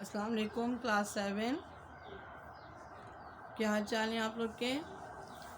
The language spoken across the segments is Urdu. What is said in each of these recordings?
السلام علیکم کلاس 7 کیا حال چال ہیں آپ لوگ کے؟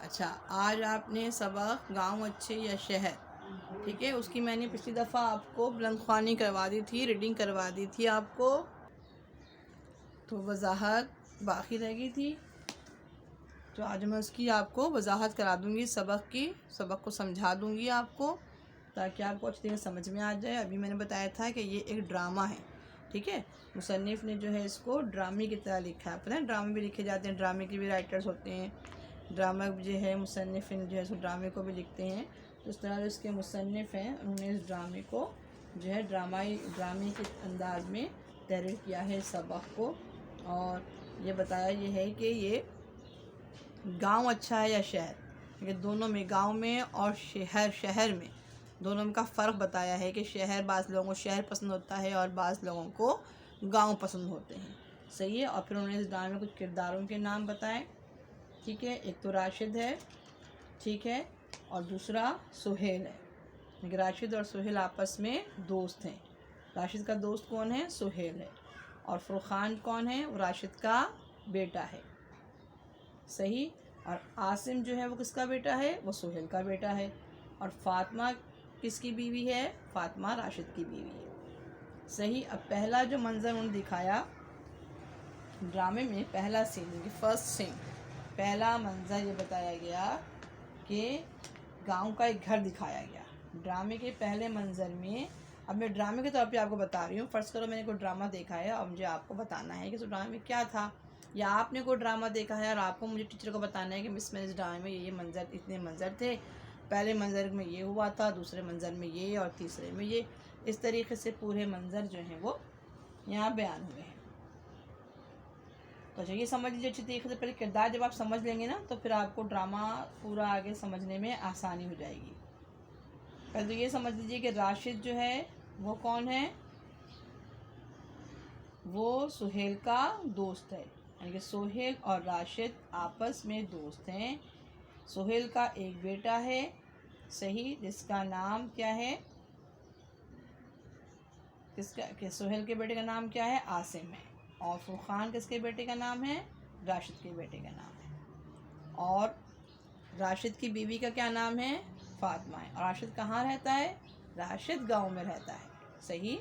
اچھا، آج آپ نے سبق گاؤں اچھے یا شہر، ٹھیک ہے، اس کی میں نے پچھلی دفعہ آپ کو بلند خوانی کروا دی تھی، ریڈنگ کروا دی تھی آپ کو، تو وضاحت باقی رہ گئی تھی، تو آج میں اس کی آپ کو وضاحت کرا دوں گی، سبق کو سمجھا دوں گی آپ کو، تاکہ آپ کو اچھی طرح سمجھ میں آ جائے۔ ابھی میں نے بتایا تھا کہ یہ ایک ڈرامہ ہے، ٹھیک ہے، مصنف نے جو ہے اس کو ڈرامے کی طرح لکھا ہے۔ پتہ ہے ڈرامے بھی لکھے جاتے ہیں، ڈرامے کے بھی رائٹرز ہوتے ہیں، ڈرامہ جو ہے مصنف جو ہے اس ڈرامے کو بھی لکھتے ہیں، تو اس طرح اس کے مصنف ہیں، انہوں نے اس ڈرامے کو جو ہے ڈرامے کے انداز میں تحریر کیا ہے سبق کو، اور یہ بتایا یہ ہے کہ یہ گاؤں اچھا ہے یا شہر، کہ دونوں میں، گاؤں میں اور شہر میں دونوں کا فرق بتایا ہے کہ بعض لوگوں کو شہر پسند ہوتا ہے اور بعض لوگوں کو گاؤں پسند ہوتے ہیں، صحیح ہے۔ اور پھر انہوں نے اس ڈرامے میں کچھ کرداروں کے نام بتائے، ٹھیک ہے، ایک تو راشد ہے، ٹھیک ہے، اور دوسرا سہیل ہے۔ راشد اور سہیل آپس میں دوست ہیں۔ راشد کا دوست کون ہے؟ سہیل ہے۔ اور فرقان کون ہے؟ وہ راشد کا بیٹا ہے، صحیح۔ اور عاصم جو ہے وہ کس کا بیٹا ہے؟ وہ سہیل کا بیٹا ہے۔ اور فاطمہ کس کی بیوی ہے؟ فاطمہ راشد کی بیوی ہے، صحیح۔ اب پہلا جو منظر انہوں نے دکھایا ڈرامے میں، پہلا سین، فرسٹ سین، پہلا منظر یہ بتایا گیا کہ گاؤں کا ایک گھر دکھایا گیا ڈرامے کے پہلے منظر میں۔ اب میں ڈرامے کے طور پہ آپ کو بتا رہی ہوں، فرض کرو میں نے کوئی ڈرامہ دیکھا ہے اور مجھے آپ کو بتانا ہے کہ اس ڈرامے میں کیا تھا، یا آپ نے کوئی ڈرامہ دیکھا ہے اور آپ کو مجھے ٹیچر کو بتانا ہے کہ مس میں اس ڈرامے میں یہ منظر، اتنے منظر تھے، پہلے منظر میں یہ ہوا تھا، دوسرے منظر میں یہ، اور تیسرے میں یہ، اس طریقے سے پورے منظر جو ہیں وہ یہاں بیان ہوئے ہیں۔ تو اچھا، یہ سمجھ لیجیے اچھی طریقے سے، پہلے کردار جب آپ سمجھ لیں گے نا تو پھر آپ کو ڈرامہ پورا آگے سمجھنے میں آسانی ہو جائے گی۔ پہلے تو یہ سمجھ لیجیے کہ راشد جو ہے وہ کون ہے؟ وہ سہیل کا دوست ہے، یعنی کہ سہیل اور راشد آپس میں دوست ہیں۔ سہیل کا ایک بیٹا ہے، صحیح، جس کا نام کیا ہے؟ سہیل کے بیٹے کا نام کیا ہے؟ عاصم ہے۔ اور فرقان کس کے بیٹے کا نام ہے؟ راشد کے بیٹے کا نام ہے۔ اور راشد کی بیوی کا کیا نام ہے؟ فاطمہ ہے۔ اور راشد کہاں رہتا ہے؟ راشد گاؤں میں رہتا ہے، صحیح۔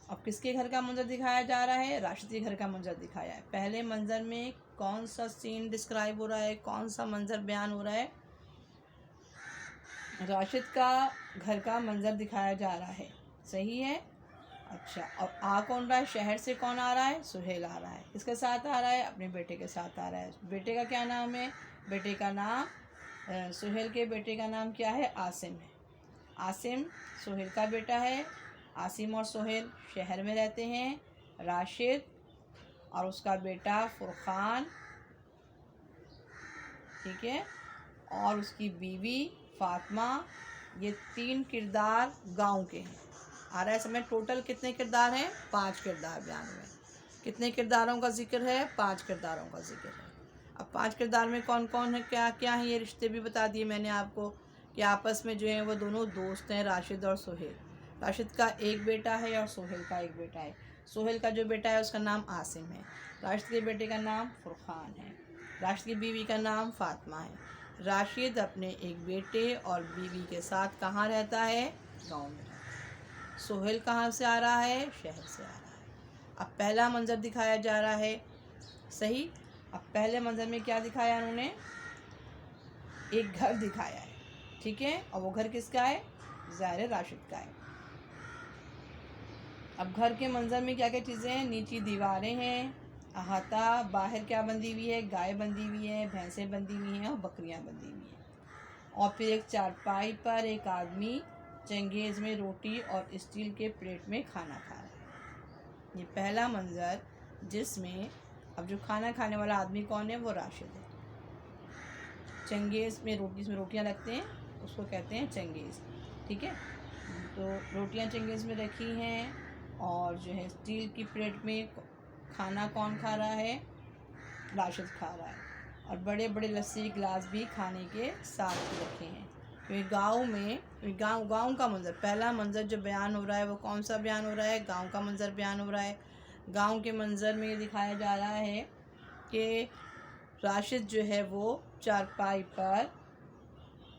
اب کس کے گھر کا منظر دکھایا جا رہا ہے؟ راشد کے گھر کا منظر دکھایا ہے۔ پہلے منظر میں کون سا سین ڈسکرائب ہو رہا ہے، کون سا منظر بیان ہو رہا ہے؟ راشد کا گھر کا منظر دکھایا جا رہا ہے، صحیح ہے۔ اچھا، اور آ کون رہا ہے؟ شہر سے کون آ رہا ہے؟ سہیل آ رہا ہے۔ کس کے ساتھ آ رہا ہے؟ اپنے بیٹے کے ساتھ آ رہا ہے۔ بیٹے کا کیا نام ہے؟ بیٹے کا نام، سہیل کے بیٹے کا نام کیا ہے؟ عاصم ہے۔ عاصم سہیل کا بیٹا ہے۔ عاصم اور سہیل شہر میں رہتے ہیں۔ راشد اور اس کا بیٹا فرقان، ٹھیک ہے، اور اس کی بیوی فاطمہ، یہ تین کردار گاؤں کے ہیں۔ آ رہا ہے سمجھ؟ ٹوٹل کتنے کردار ہیں؟ 5 کردار بیان ہوئے ہیں۔ کتنے کرداروں کا ذکر ہے؟ 5 کرداروں کا ذکر ہے۔ اب 5 کردار میں کون کون ہے، کیا کیا ہیں، یہ رشتے بھی بتا دیے میں نے آپ کو کہ آپس میں جو ہیں وہ دونوں دوست ہیں، راشد اور سہیل۔ راشد کا ایک بیٹا ہے اور سہیل کا ایک بیٹا ہے۔ سہیل کا جو بیٹا ہے اس کا نام عاصم ہے۔ راشد کے بیٹے کا نام فرقان ہے۔ راشد کی بیوی کا نام فاطمہ ہے۔ راشد اپنے ایک بیٹے اور بیوی کے ساتھ کہاں رہتا ہے؟ گاؤں میں رہتا ہے۔ سہیل کہاں سے آ رہا ہے؟ شہر سے آ رہا ہے۔ اب پہلا منظر دکھایا جا رہا ہے، صحیح۔ اب پہلے منظر میں کیا دکھایا انہوں نے؟ ایک گھر دکھایا ہے، ٹھیک ہے، اور وہ گھر کس کا ہے؟ ظاہر ہے راشد کا ہے۔ اب گھر کے منظر میں کیا کیا چیزیں ہیں؟ نیچی دیواریں ہیں، احاطہ، باہر کیا بندھی ہوئی ہے؟ گائے بندھی ہوئی ہے، بھینسیں بندھی ہوئی ہیں اور بکریاں بندھی ہوئی ہیں۔ اور پھر ایک چارپائی پر ایک آدمی چنگیز میں روٹی اور اسٹیل کے پلیٹ میں کھانا کھا رہا ہے۔ یہ پہلا منظر، جس میں اب جو کھانا کھانے والا آدمی کون ہے؟ وہ راشد ہے۔ چنگیز میں روٹی، اس میں روٹیاں رکھتے ہیں، اس کو کہتے ہیں چنگیز، ٹھیک ہے۔ تو روٹیاں چنگیز میں رکھی ہیں، اور جو ہے اسٹیل کی پلیٹ میں کھانا کون کھا رہا ہے؟ راشد کھا رہا ہے۔ اور بڑے بڑے لسی گلاس بھی کھانے کے ساتھ رکھے ہیں۔ گاؤں میں گاؤں کا منظر، پہلا منظر جو بیان ہو رہا ہے وہ کون سا بیان ہو رہا ہے؟ گاؤں کا منظر بیان ہو رہا ہے۔ گاؤں کے منظر میں یہ دکھایا جا رہا ہے کہ راشد جو ہے وہ چارپائی پر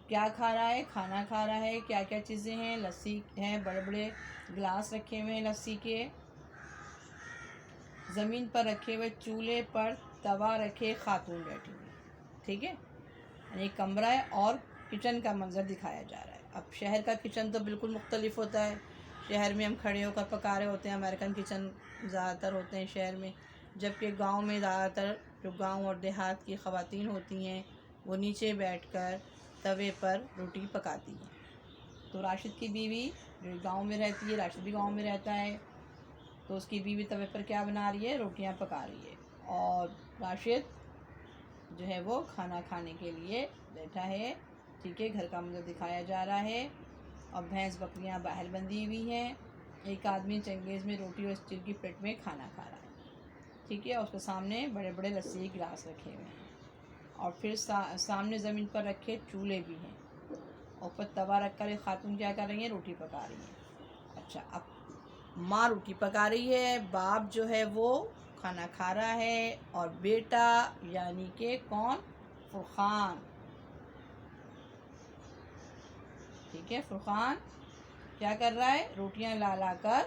کیا کھا رہا ہے، کھانا کھا رہا ہے. کیا کیا چیزیں ہیں، لسی ہے، بڑے بڑے گلاس رکھے ہوئے ہیں لسی کے، زمین پر رکھے ہوئے چولہے پر توا رکھے خاتون بیٹھی ہوئی. ٹھیک ہے، یعنی کمرہ ہے اور کچن کا منظر دکھایا جا رہا ہے. اب شہر کا کچن تو بالکل مختلف ہوتا ہے. شہر میں ہم کھڑے ہو کر پکا رہے ہوتے ہیں، امریکن کچن زیادہ تر ہوتے ہیں شہر میں، جبکہ گاؤں میں زیادہ تر جو گاؤں اور دیہات کی خواتین ہوتی ہیں وہ نیچے بیٹھ کر توے پر روٹی پکاتی ہیں. تو راشد کی بیوی جو گاؤں میں رہتی ہے، راشد بھی گاؤں میں رہتا ہے، تو اس کی بیوی توے پر کیا بنا رہی ہے، روٹیاں پکا رہی ہے، اور راشد جو ہے وہ کھانا کھانے کے لیے بیٹھا ہے. ٹھیک ہے، گھر کا منظر دکھایا جا رہا ہے، اور بھینس بکریاں باہر بندھی ہوئی ہیں. ایک آدمی چنگیز میں روٹی اور اسٹیل کی پلیٹ میں کھانا کھا رہا ہے. ٹھیک ہے، اور اس کے سامنے بڑے بڑے لسی کے گلاس رکھے ہوئے ہیں، اور پھر سامنے زمین پر رکھے چولہے بھی ہیں، اوپر توا رکھ کر ایک خاتون کیا کر رہی ہیں، روٹی پکا رہی ہیں. اچھا، اب ماں روٹی پکا رہی ہے، باپ جو ہے وہ کھانا کھا رہا ہے، اور بیٹا یعنی کہ کون، فرقان. ٹھیک ہے، فرقان کیا کر رہا ہے، روٹیاں لا لا کر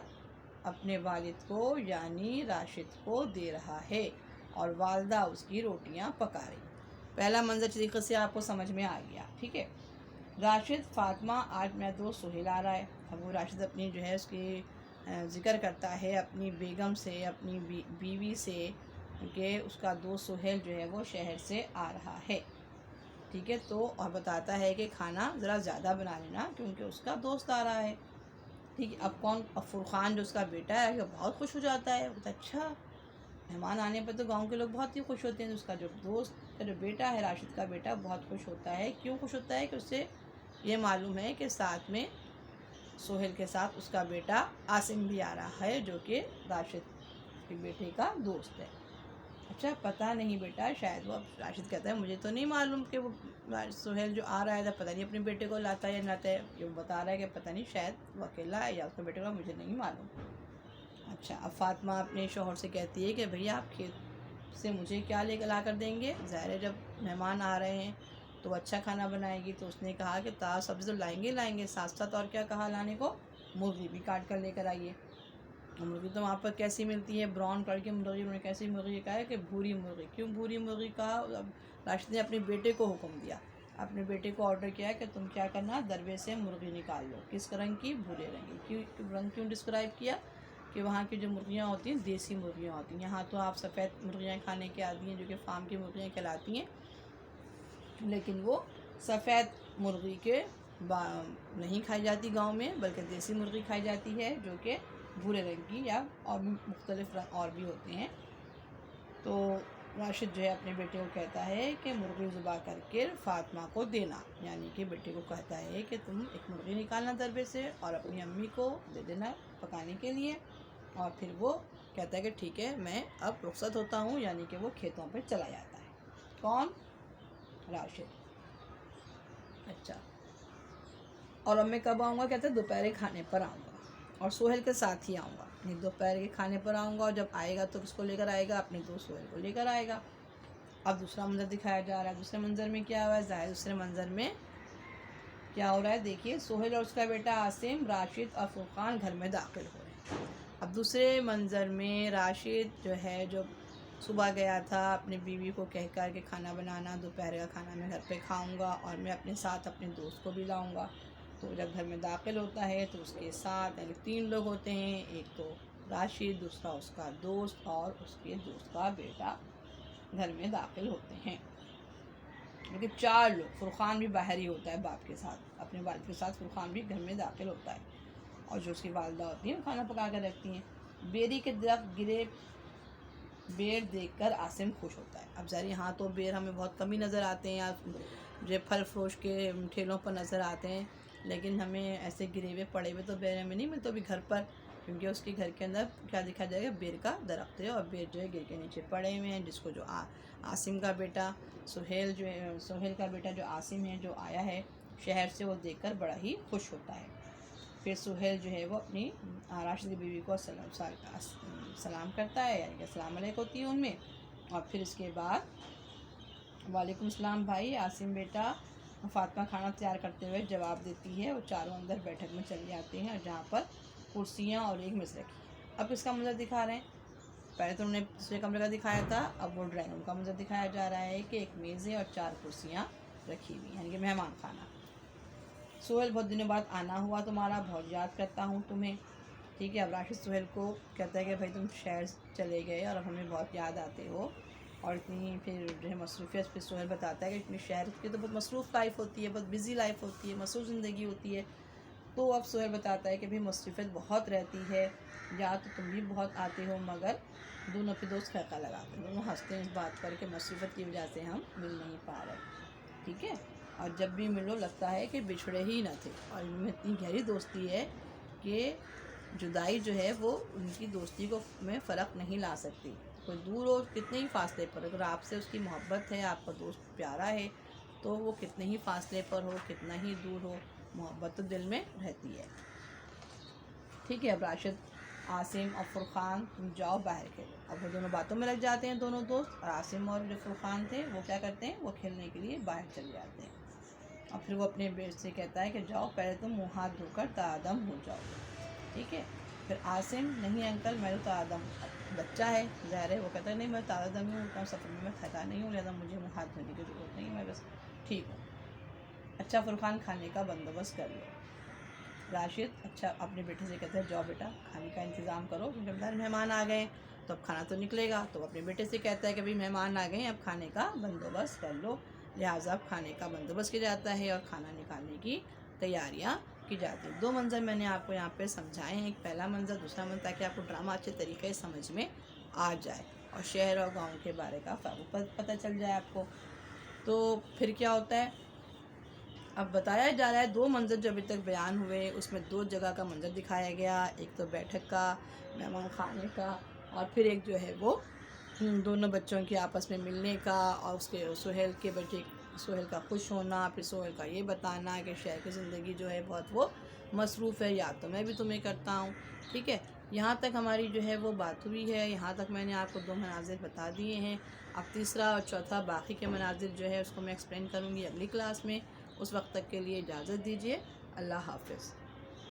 اپنے والد کو یعنی راشد کو دے رہا ہے، اور والدہ اس کی روٹیاں پکا رہی. پہلا منظر طریقے سے آپ کو سمجھ میں آ گیا. ٹھیک ہے، راشد، فاطمہ، آج میرا دوست سہیل آ رہا ہے. اب وہ راشد اپنی جو ہے اس کی ذکر کرتا ہے اپنی بیگم سے، اپنی بیوی سے، کہ اس کا دوست سہیل جو ہے وہ شہر سے آ رہا ہے. ٹھیک ہے، تو اور بتاتا ہے کہ کھانا ذرا زیادہ بنا لینا کیونکہ اس کا دوست آ رہا ہے. ٹھیک ہے، اب فرقان جو اس کا بیٹا ہے وہ بہت خوش ہو جاتا ہے. وہ اچھا، مہمان آنے پر تو گاؤں کے لوگ بہت ہی خوش ہوتے ہیں. اس کا جو دوست کا جو بیٹا ہے، راشد کا بیٹا، بہت خوش ہوتا ہے. کیوں خوش ہوتا ہے، کہ اس سے یہ معلوم ہے کہ ساتھ میں سہیل کے ساتھ اس کا بیٹا عاصم بھی آ رہا ہے، جو کہ راشد کے بیٹے کا دوست ہے. اچھا، پتہ نہیں بیٹا، شاید وہ، راشد کہتا ہے مجھے تو نہیں معلوم کہ وہ سہیل جو آ رہا ہے پتہ نہیں اپنے بیٹے کو لاتا ہے یا لاتا ہے. یہ بتا رہا ہے کہ پتہ نہیں شاید وہ اکیلا ہے یا اس کے بیٹے کو، مجھے نہیں معلوم. اچھا، اب فاطمہ اپنے شوہر سے کہتی ہے کہ بھیا آپ کھیت سے مجھے کیا لے کر لا کر دیں گے، ظاہر ہے جب مہمان آ رہے ہیں تو اچھا کھانا بنائے گی. تو اس نے کہا کہ تازہ سبزی تو لائیں گے ساتھ ساتھ، اور کیا کہا لانے کو، مرغی بھی کاٹ کر لے کر آئیے. مرغی تو وہاں پر کیسی ملتی ہے، براؤن کلر کی مرغی. انہوں نے کیسی مرغی کہا ہے، کہ بھوری مرغی. کیوں بھوری مرغی کہا، اب راشد نے اپنے بیٹے کو حکم دیا، اپنے بیٹے کو آرڈر کیا کہ تم کیا کرنا، دروے سے مرغی نکال لو. کس رنگ کی، بھورے رنگ کی. رنگ کیوں ڈسکرائب کیا، کہ وہاں کی جو مرغیاں ہوتی ہیں دیسی مرغیاں ہوتی ہیں. یہاں تو آپ سفید مرغیاں کھانے کے عادی ہیں جو کہ فارم کی مرغیاں کہلاتی ہیں، لیکن وہ سفید مرغی کے نہیں کھائی جاتی گاؤں میں، بلکہ دیسی مرغی کھائی جاتی ہے جو کہ بھورے رنگ کی، یا اور مختلف رنگ اور بھی ہوتے ہیں. تو راشد جو ہے اپنے بیٹے کو کہتا ہے کہ مرغی ذبح کر کے فاطمہ کو دینا، یعنی کہ بیٹے کو کہتا ہے کہ تم ایک مرغی نکالنا دروے سے اور اپنی امی کو دے دینا پکانے کے لیے. اور پھر وہ کہتا ہے کہ ٹھیک ہے، میں اب رخصت ہوتا ہوں، یعنی کہ وہ کھیتوں پہ چلا جاتا ہے. کون، راشد. اچھا، اور اب میں کب آؤں گا، کہتا ہے دوپہر کے کھانے پر آؤں گا، اور سہیل کے ساتھ ہی آؤں گا. دوپہر کے کھانے پر آؤں گا، اور جب آئے گا تو کس کو لے کر آئے گا، اپنے دوست سہیل کو لے کر آئے گا. اب دوسرا منظر دکھایا جا رہا ہے. دوسرے منظر میں کیا ہوا ہے، ظاہر دوسرے منظر میں کیا ہو رہا ہے، دیکھیے سہیل اور اس کا بیٹا عاصم، راشد اور فرقان گھر میں داخل ہو رہے ہیں. اب دوسرے منظر میں راشد جو ہے، جو صبح گیا تھا اپنی بیوی کو کہہ کر کہ کھانا بنانا، دوپہر کا کھانا میں گھر پہ کھاؤں گا اور میں اپنے ساتھ اپنے دوست کو بھی لاؤں گا. تو جب گھر میں داخل ہوتا ہے تو اس کے ساتھ یعنی 3 لوگ ہوتے ہیں، ایک تو راشد، دوسرا اس کا دوست، اور اس کے دوست کا بیٹا گھر میں داخل ہوتے ہیں. لیکن 4 لوگ، فرقان بھی باہر ہی ہوتا ہے باپ کے ساتھ، اپنے والد کے ساتھ فرقان بھی گھر میں داخل ہوتا ہے، اور جو اس کی والدہ ہوتی ہیں وہ کھانا پکا کر رکھتی ہیں. بیری کے درخت گرے بیر دیکھ کر عاصم خوش ہوتا ہے. اب ظاہر یہاں تو بیر ہمیں بہت کم ہی نظر آتے ہیں، جو پھل فروش کے ٹھیلوں پر نظر آتے ہیں، لیکن ہمیں ایسے گرے ہوئے پڑے ہوئے تو بیر ہمیں نہیں ملتے بھی گھر پر، کیونکہ اس کے گھر کے اندر کیا دیکھا جائے گا، بیر کا درخت ہے، اور بیر جو ہے گر کے نیچے پڑے ہوئے ہیں، جس کو جو عاصم کا بیٹا سہیل، جو ہے سہیل کا بیٹا جو عاصم ہے، جو آیا ہے شہر سے، وہ دیکھ کر بڑا ہی خوش ہوتا ہے. پھر سہیل جو ہے وہ اپنی راشد کی بیوی کو سلام کرتا ہے، یعنی کہ السلام علیکم ہوتی ہے ان میں. اور پھر اس کے بعد وعلیکم السلام بھائی، عاصم بیٹا. فاطمہ کھانا تیار کرتے ہوئے جواب دیتی ہے. وہ چاروں اندر بیٹھک میں چلے جاتے ہیں، اور جہاں پر کرسیاں اور ایک میز رکھی. اب اس کا منظر دکھا رہے ہیں. پہلے تو انہوں نے دوسرے کمرے کا دکھایا تھا، اب وہ ڈرائنگ روم کا منظر دکھایا جا رہا ہے کہ ایک میز ہے اور 4 کرسیاں رکھی ہوئی، یعنی کہ مہمان خانہ. سہیل بہت دنوں بعد آنا ہوا تمہارا، بہت یاد کرتا ہوں تمہیں. ٹھیک ہے. اب راشد سہیل کو کہتا ہے کہ بھائی تم شہر چلے گئے اور اب ہمیں بہت یاد آتے ہو، اور اتنی پھر جو ہے مصروفیت. پھر سہیل بتاتا ہے کہ اتنی شہر کی تو بہت مصروف لائف ہوتی ہے، بہت بزی لائف ہوتی ہے، مصروف زندگی ہوتی ہے. تو اب سہیل بتاتا ہے کہ بھائی مصروفیت بہت رہتی ہے، یا تو تم بھی بہت آتے ہو، مگر دونوں پہ دوست خیقہ لگاتے ہیں، دونوں ہنستے ہیں اس بات پر کہ مصروفیت کی وجہ سے ہم مل نہیں پا رہے. ٹھیک ہے. اور جب بھی ملو لگتا ہے کہ بچھڑے ہی نہ تھے. اور ان میں اتنی گہری دوستی ہے کہ جدائی جو ہے وہ ان کی دوستی کو میں فرق نہیں لا سکتی. کوئی دور ہو کتنے ہی فاصلے پر، اگر آپ سے اس کی محبت ہے، آپ کا دوست پیارا ہے، تو وہ کتنے ہی فاصلے پر ہو، کتنا ہی دور ہو، محبت تو دل میں رہتی ہے. ٹھیک ہے. اب راشد، عاصم اور فرقان تم جاؤ باہر کھیلو. اب وہ دونوں باتوں میں لگ جاتے ہیں دونوں دوست، اور عاصم اور جو فرقان تھے وہ کیا کرتے ہیں، وہ کھیلنے کے لیے باہر چلے جاتے ہیں. اور پھر وہ اپنے بیٹے سے کہتا ہے کہ جاؤ پہلے تم منہ ہاتھ دھو کر تعادم ہو جاؤ. ٹھیک ہے. پھر عاصم، نہیں انکل میں تو تعادم، بچہ ہے ظاہر ہے، وہ کہتا ہے نہیں میں تعادم ہی ہوں، سفر میں تھکا نہیں ہوں، لہٰذا مجھے منہ ہاتھ دھونے کی ضرورت نہیں، میں بس ٹھیک ہوں. اچھا فرقان کھانے کا بندوبست کر لو. راشد اچھا اپنے بیٹے سے کہتا ہے جاؤ بیٹا کھانے کا انتظام کرو، کیونکہ بظاہر مہمان آ گئے تو اب کھانا تو نکلے گا. تو اپنے بیٹے سے کہتا ہے کہ بھائی مہمان آ گئے، اب کھانے کا بندوبست کر لو. لہٰذا اب کھانے کا بندوبست کیا جاتا ہے اور کھانا نکالنے کی تیاریاں کی جاتی ہیں. 2 منظر میں نے آپ کو یہاں پہ سمجھائے ہیں، ایک پہلا منظر، دوسرا منظر، تاکہ آپ کو ڈرامہ اچھے طریقے سے سمجھ میں آ جائے اور شہر اور گاؤں کے بارے کا پتہ چل جائے آپ کو. تو پھر کیا ہوتا ہے، اب بتایا جا رہا ہے 2 منظر جو ابھی تک بیان ہوئے اس میں 2 جگہ کا منظر دکھایا گیا. ایک تو بیٹھک کا، مہمان خانے کا، اور پھر ایک جو ہے وہ دونوں بچوں کے آپس میں ملنے کا، اور اس کے سہیل کے بچے، سہیل کا خوش ہونا، پھر سہیل کا یہ بتانا کہ شہر کی زندگی جو ہے بہت وہ مصروف ہے، یاد تو میں بھی تمہیں کرتا ہوں. ٹھیک ہے. یہاں تک ہماری جو ہے وہ بات ہوئی ہے. یہاں تک میں نے آپ کو 2 مناظر بتا دیے ہیں. اب تیسرا اور چوتھا باقی کے مناظر جو ہے اس کو میں ایکسپلین کروں گی اگلی کلاس میں. اس وقت تک کے لیے اجازت دیجیے. اللہ حافظ.